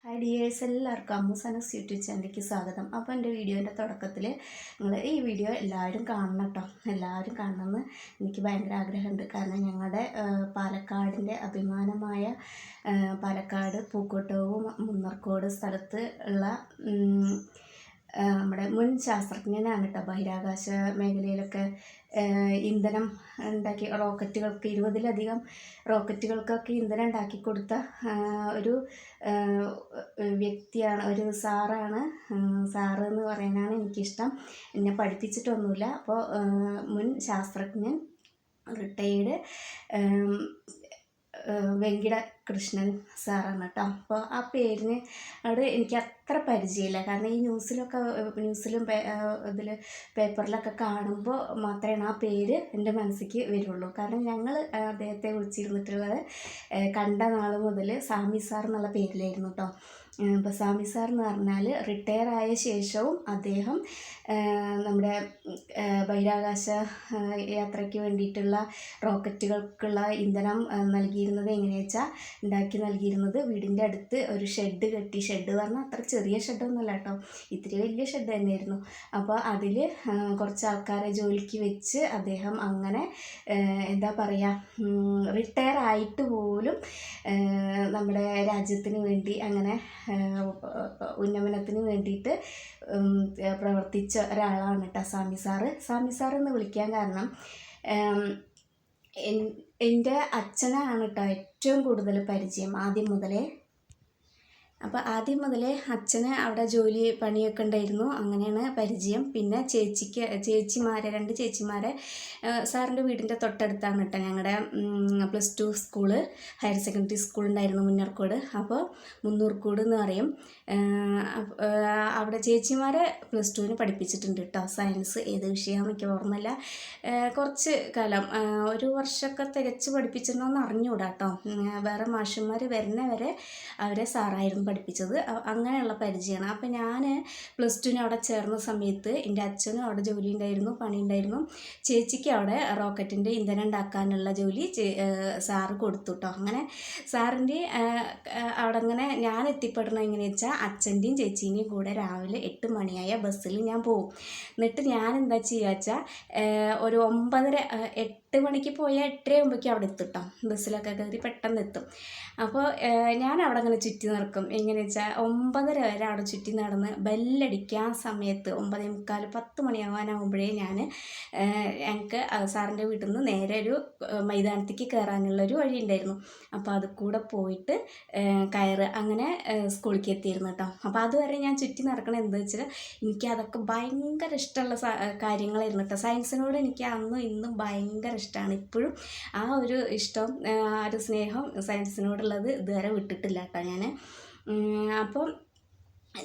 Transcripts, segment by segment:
Hi dears, എല്ലാവർക്കും അമ്മൂസ് Anas YouTube ചാനലിലേക്ക് സ്വാഗതം. അപ്പോൾ എൻ്റെ വീഡിയോൻ്റെ തുടക്കത്തിൽ നിങ്ങൾ ഈ വീഡിയോ എല്ലാവരും കാണണം കേട്ടോ. എല്ലാവരും കാണണമെന്ന് എനിക്ക് ഭയങ്കര ആഗ്രഹമുണ്ട്. കാരണം ഞങ്ങളുടെ പാലക്കാടിൻ്റെ അഭിമാനമായ പാലക്കാട് പൂക്കോട്ടവും മുന്നർക്കോട് സ്ഥലത്ത് ഉള്ള നമ്മുടെ മുൻ ശാസ്ത്രജ്ഞനാണ് കേട്ടോ. ബഹിരാകാശ മേഖലയിലൊക്കെ ഇന്ധനം ഉണ്ടാക്കി റോക്കറ്റുകൾക്ക് 20ലധികം റോക്കറ്റുകൾക്കൊക്കെ ഇന്ധനം ഉണ്ടാക്കി കൊടുത്ത ഒരു വ്യക്തിയാണ്, ഒരു സാറാണ്. സാറ് എന്ന് പറയാനാണ് എനിക്കിഷ്ടം. എന്നെ പഠിപ്പിച്ചിട്ടൊന്നുമില്ല. അപ്പോൾ മുൻ ശാസ്ത്രജ്ഞൻ, റിട്ടയേർഡ് വെങ്കിട കൃഷ്ണൻ സാറാണ് കേട്ടോ. അപ്പോൾ ആ പേരിന് അവിടെ എനിക്ക് അത്ര പരിചയമില്ല. കാരണം ഈ ന്യൂസിലും ഇതിൽ പേപ്പറിലൊക്കെ കാണുമ്പോൾ മാത്രമേ ആ പേര് എൻ്റെ മനസ്സിലേക്ക് വരുള്ളൂ. കാരണം ഞങ്ങൾ അദ്ദേഹത്തെ വിളിച്ചിരുന്നിട്ടുള്ളത് കണ്ട നാൾ മുതൽ സാമി സാർ എന്നുള്ള പേരിലായിരുന്നു കേട്ടോ. അപ്പോൾ സാമി സാർ എന്ന് പറഞ്ഞാൽ റിട്ടയർ ആയ ശേഷവും അദ്ദേഹം നമ്മുടെ ബഹിരാകാശ യാത്രയ്ക്ക് വേണ്ടിയിട്ടുള്ള റോക്കറ്റുകൾക്കുള്ള ഇന്ധനം നൽകിയിരുന്നത് എങ്ങനെയാ വെച്ചാൽ ഉണ്ടാക്കി നൽകിയിരുന്നത് വീടിൻ്റെ അടുത്ത് ഒരു ഷെഡ് കെട്ടി. ഷെഡ് പറഞ്ഞാൽ അത്ര ചെറിയ ഷെഡൊന്നുമല്ല കേട്ടോ, ഇത്തിരി വലിയ ഷെഡ് തന്നെയായിരുന്നു. അപ്പോൾ അതിൽ കുറച്ച് ആൾക്കാരെ ജോലിക്ക് വെച്ച് അദ്ദേഹം അങ്ങനെ എന്താ പറയുക, റിട്ടയർ ആയിട്ട് പോലും നമ്മുടെ രാജ്യത്തിന് വേണ്ടി അങ്ങനെ ഉന്നമനത്തിന് വേണ്ടിയിട്ട് പ്രവർത്തിച്ച ഒരാളാണ് കേട്ടോ സാമി സാറ്. സാമി സാർ എന്ന് വിളിക്കാൻ കാരണം എൻ്റെ അച്ഛനാണ് കേട്ടോ ഏറ്റവും കൂടുതൽ പരിചയം ആദ്യം മുതലേ. അപ്പോൾ ആദ്യം മുതലേ അച്ഛന് അവിടെ ജോലി പണിയൊക്കെ ഉണ്ടായിരുന്നു, അങ്ങനെയാണ് പരിചയം. പിന്നെ രണ്ട് ചേച്ചിമാരെ സാറിൻ്റെ വീടിൻ്റെ തൊട്ടടുത്താണ് കേട്ടോ ഞങ്ങളുടെ +2 സ്കൂള്, ഹയർ സെക്കൻഡറി സ്കൂൾ ഉണ്ടായിരുന്നു മുന്നർക്കോട്. അപ്പോൾ മുന്നൂർക്കോട് എന്ന് പറയും. അവിടെ ചേച്ചിമാരെ +2 പഠിപ്പിച്ചിട്ടുണ്ട് കേട്ടോ. സയൻസ് ഏത് വിഷയമാണെന്ന് എനിക്ക് ഓർമ്മയില്ല. കുറച്ച് കാലം, ഒരു വർഷമൊക്കെ തികച്ച് പഠിപ്പിച്ചിട്ടുണ്ടോയെന്ന് അറിഞ്ഞുകൂടാ കേട്ടോ. വേറെ മാഷന്മാർ വരുന്ന വരെ അവരെ സാറായിരുന്നു പഠിപ്പിച്ചത്. അങ്ങനെയുള്ള പരിചയമാണ്. അപ്പോൾ ഞാൻ +2 അവിടെ ചേർന്ന സമയത്ത് എൻ്റെ അച്ഛനും അവിടെ ജോലി ഉണ്ടായിരുന്നു, പണി ഉണ്ടായിരുന്നു. ചേച്ചിക്ക് അവിടെ റോക്കറ്റിൻ്റെ ഇന്ധനം ഉണ്ടാക്കാനുള്ള ജോലി സാറ് കൊടുത്തു കേട്ടോ. അങ്ങനെ സാറിൻ്റെ അവിടെ അങ്ങനെ ഞാൻ എത്തിപ്പെടുന്നത് എങ്ങനെയാണെന്ന് വെച്ചാൽ അച്ഛൻ്റെയും ചേച്ചീൻ്റെയും കൂടെ രാവിലെ 8 മണിയായ ബസ്സിൽ ഞാൻ പോകും. എന്നിട്ട് ഞാൻ എന്താ ചെയ്യുക വെച്ചാൽ ഒരു 8 മണിക്ക് പോയാൽ 8:30 അവിടെ എത്തും കേട്ടോ. ബസ്സിലൊക്കെ കയറി പെട്ടെന്ന് എത്തും. അപ്പോൾ ഞാൻ അവിടെ അങ്ങനെ ചുറ്റി നടക്കും. എങ്ങനെ വെച്ചാൽ 9:30 വരെ അവിടെ ചുറ്റി നടന്ന് ബെല്ലടിക്കാൻ സമയത്ത് 9:45 10 മണിയാവാനാകുമ്പോഴേ ഞങ്ങൾക്ക് സാറിൻ്റെ വീട്ടിൽ നിന്ന് നേരെ ഒരു മൈതാനത്തേക്ക് കയറാനുള്ളൊരു വഴി ഉണ്ടായിരുന്നു. അപ്പോൾ അത് കൂടെ പോയിട്ട് അങ്ങനെ സ്കൂളിലേക്ക് എത്തിയിരുന്നു കേട്ടോ. അപ്പോൾ അതുവരെ ഞാൻ ചുറ്റി നടക്കണം. എന്താ വെച്ചാൽ എനിക്ക് അതൊക്കെ ഭയങ്കര ഇഷ്ടമുള്ള കാര്യങ്ങളായിരുന്നു കേട്ടോ. സയൻസിനോട് എനിക്ക് അന്നും ഇന്നും ഭയങ്കര ഇഷ്ടമാണ്. ഇപ്പോഴും ആ ഒരു ഇഷ്ടം, ആ ഒരു സ്നേഹം സയൻസിനോടുള്ളത് ഇതുവരെ വിട്ടിട്ടില്ല കേട്ടോ ഞാൻ. അപ്പോൾ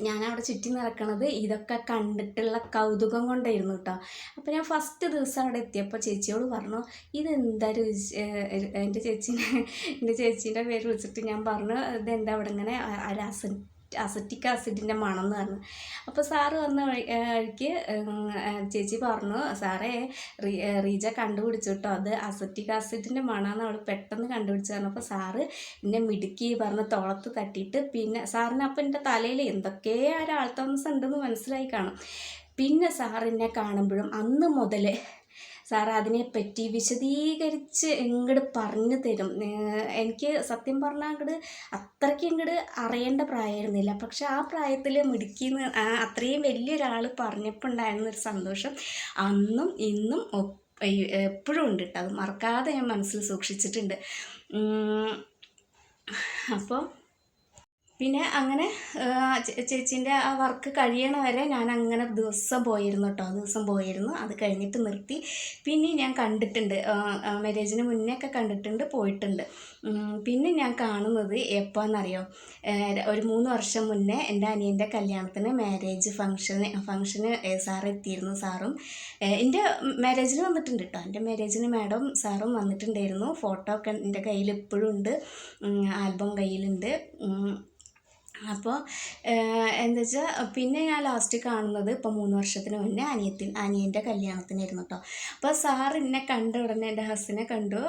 ഞാനവിടെ ചുറ്റി നടക്കണത് ഇതൊക്കെ കണ്ടിട്ടുള്ള കൗതുകം കൊണ്ടായിരുന്നു കേട്ടോ. അപ്പോൾ ഞാൻ ഫസ്റ്റ് ദിവസം അവിടെ എത്തിയപ്പോൾ ചേച്ചിയോട് പറഞ്ഞു, ഇതെന്താ എൻ്റെ ചേച്ചീൻ്റെ പേര് വിളിച്ചിട്ട് ഞാൻ പറഞ്ഞു, ഇതെന്താ അവിടെ ഇങ്ങനെ അസറ്റിക് ആസിഡിൻ്റെ മണം എന്ന് പറഞ്ഞു. അപ്പോൾ സാറ് വന്ന വഴിക്ക് ചേച്ചി പറഞ്ഞു, സാറേ റീജ കണ്ടുപിടിച്ചു കേട്ടോ, അത് അസറ്റിക് ആസിഡിൻ്റെ മണമാണ് അവൾ പെട്ടെന്ന് കണ്ടുപിടിച്ചു പറഞ്ഞു. അപ്പോൾ സാറ് എന്നെ മിടുക്കി പറഞ്ഞ് തോളത്ത് തട്ടിയിട്ട്, പിന്നെ സാറിന് അപ്പം എൻ്റെ തലയിൽ എന്തൊക്കെ ഒരാൾത്തമസം ഉണ്ടെന്ന് മനസ്സിലായി കാണും. പിന്നെ സാറിനെ കാണുമ്പോഴും അന്ന് മുതൽ സാർ അതിനെപ്പറ്റി വിശദീകരിച്ച് ഇങ്ങോട്ട് പറഞ്ഞു തരും. എനിക്ക് സത്യം പറഞ്ഞാൽ അത്രയ്ക്ക് അറിയേണ്ട പ്രായമായിരുന്നില്ല. പക്ഷെ ആ പ്രായത്തിൽ മിടുക്കിന്ന് അത്രയും വലിയൊരാൾ പറഞ്ഞപ്പോൾ ഉണ്ടായിരുന്നൊരു സന്തോഷം അന്നും ഇന്നും എപ്പോഴും ഉണ്ട് കേട്ടോ. അത് മറക്കാതെ ഞാൻ മനസ്സിൽ സൂക്ഷിച്ചിട്ടുണ്ട്. അപ്പോൾ പിന്നെ അങ്ങനെ ചേച്ചീൻ്റെ ആ വർക്ക് കഴിയണ വരെ ഞാൻ അങ്ങനെ ദിവസം പോയിരുന്നു കേട്ടോ. അത് കഴിഞ്ഞിട്ട് നിർത്തി. പിന്നെ ഞാൻ കണ്ടിട്ടുണ്ട്, മാരേജിന് മുന്നേ ഒക്കെ കണ്ടിട്ടുണ്ട്, പോയിട്ടുണ്ട്. പിന്നെ ഞാൻ കാണുന്നത് എപ്പോഴെന്നറിയോ, ഒരു 3 വർഷം മുന്നേ എൻ്റെ അനിയൻ്റെ കല്യാണത്തിന് മാരേജ് ഫംഗ്ഷന് സാർ എത്തിയിരുന്നു. സാറും എൻ്റെ മാരേജിന് വന്നിട്ടുണ്ട് കേട്ടോ. എൻ്റെ മാരേജിന് മാഡം സാറും വന്നിട്ടുണ്ടായിരുന്നു. ഫോട്ടോ ഒക്കെ എൻ്റെ കയ്യിൽ ഇപ്പോഴും ഉണ്ട്, ആൽബം കയ്യിലുണ്ട്. അപ്പോൾ എന്താ വെച്ചാൽ പിന്നെ ഞാൻ ലാസ്റ്റ് കാണുന്നത് ഇപ്പോൾ 3 വർഷത്തിന് മുന്നേ അനിയൻ്റെ കല്യാണത്തിനായിരുന്നു കേട്ടോ. അപ്പോൾ സാർ എന്നെ കണ്ട ഉടനെ എൻ്റെ ഹസ്സിനെ കണ്ടു,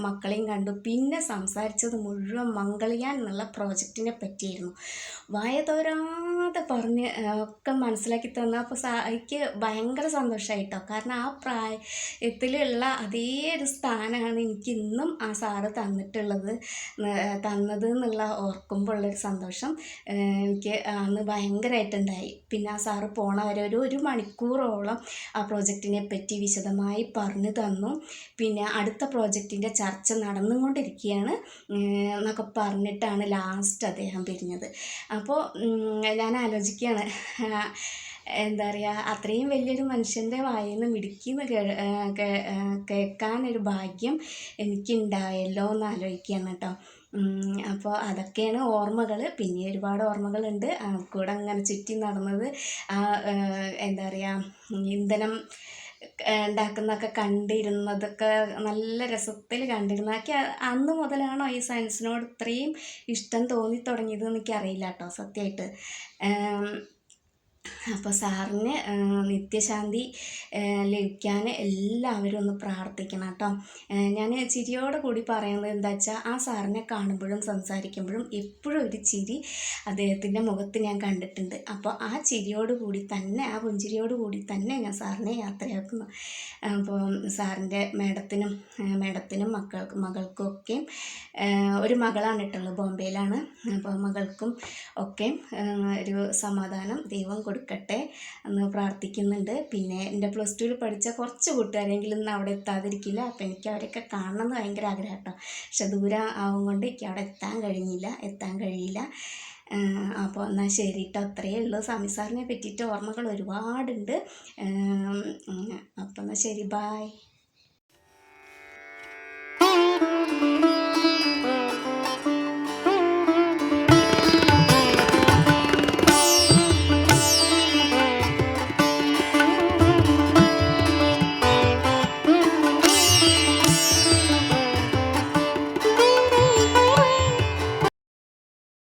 മക്കളെയും കണ്ടു. പിന്നെ സംസാരിച്ചത് മുഴുവൻ മംഗൾയാൻ എന്നുള്ള പ്രോജക്റ്റിനെ പറ്റിയായിരുന്നു. വായ തോരാതെ പറഞ്ഞ് ഒക്കെ മനസ്സിലാക്കി തന്നു. അപ്പോൾ എനിക്ക് ഭയങ്കര സന്തോഷമായിട്ടോ. കാരണം ആ പ്രായത്തിലുള്ള അതേ ഒരു സ്ഥാനമാണ് എനിക്ക് ഇന്നും ആ സാറ് തന്നത് എന്നുള്ള ഓർക്കുമ്പോൾ ഉള്ളൊരു സന്തോഷം എനിക്ക് അന്ന് ഭയങ്കരമായിട്ടുണ്ടായി. പിന്നെ ആ സാറ് പോണ വരെ ഒരു മണിക്കൂറോളം ആ പ്രോജക്റ്റിനെ പറ്റി വിശദമായി പറഞ്ഞു തന്നു. പിന്നെ അടുത്ത പ്രോജക്റ്റിൻ്റെ ചർച്ച നടന്നുകൊണ്ടിരിക്കുകയാണ് എന്നൊക്കെ പറഞ്ഞിട്ടാണ് ലാസ്റ്റ് അദ്ദേഹം പിരിഞ്ഞത്. അപ്പോൾ ഞാൻ ആലോചിക്കുകയാണ്, എന്താ പറയുക, അത്രയും വലിയൊരു മനുഷ്യൻ്റെ വായിൽ നിന്ന് മിടുക്കിന്ന് കേൾക്കാനൊരു ഭാഗ്യം എനിക്കുണ്ടായല്ലോ എന്ന് ആലോചിക്കുകയാണ് കേട്ടോ. അപ്പോൾ അതൊക്കെയാണ് ഓർമ്മകൾ. പിന്നെ ഒരുപാട് ഓർമ്മകളുണ്ട്. കൂടെ അങ്ങനെ ചുറ്റി നടന്നത്, എന്താ പറയുക, ഇന്ധനം ഉണ്ടാക്കുന്നതൊക്കെ കണ്ടിരുന്നതൊക്കെ നല്ല രസത്തിൽ കണ്ടിരുന്നതൊക്കെ അന്ന് മുതലാണോ ഈ സയൻസിനോട് ഇത്രയും ഇഷ്ടം തോന്നി തുടങ്ങിയത് എനിക്കറിയില്ല കേട്ടോ, സത്യമായിട്ട്. അപ്പോൾ സാറിന് നിത്യശാന്തി ലഭിക്കാൻ എല്ലാവരും ഒന്ന് പ്രാർത്ഥിക്കണം കേട്ടോ. ഞാൻ ചിരിയോട് കൂടി പറയുന്നത് എന്താ വെച്ചാൽ, ആ സാറിനെ കാണുമ്പോഴും സംസാരിക്കുമ്പോഴും എപ്പോഴും ഒരു ചിരി അദ്ദേഹത്തിൻ്റെ മുഖത്ത് ഞാൻ കണ്ടിട്ടുണ്ട്. അപ്പോൾ ആ ചിരിയോട് കൂടി തന്നെ, ആ പുഞ്ചിരിയോട് കൂടി തന്നെ ഞാൻ സാറിനെ യാത്രയാക്കുന്നു. അപ്പോൾ സാറിൻ്റെ മേഡത്തിനും മകൾക്കും ഒക്കെയും ഒരു മകളാണ് ഇട്ടുള്ളത്, ബോംബെയിലാണ്. അപ്പോൾ മകൾക്കും ഒക്കെ ഒരു സമാധാനം ദൈവം കൊടുക്കട്ടെ എന്ന് പ്രാർത്ഥിക്കുന്നുണ്ട്. പിന്നെ എൻ്റെ +2 പഠിച്ച കുറച്ച് കൂട്ടുകാരെങ്കിലും അവിടെ എത്താതിരിക്കില്ല. അപ്പോൾ എനിക്ക് അവരൊക്കെ കാണണമെന്ന് ഭയങ്കര ആഗ്രഹം കേട്ടോ. പക്ഷെ ദൂരം ആവും കൊണ്ട് എനിക്ക് അവിടെ എത്താൻ കഴിയില്ല. അപ്പോൾ എന്നാൽ ശരി കേട്ടോ, അത്രയേ ഉള്ളൂ. സമി സാറിനെ പറ്റിയിട്ട് ഓർമ്മകൾ ഒരുപാടുണ്ട്. അപ്പോൾ എന്നാൽ ശരി, ബായ്.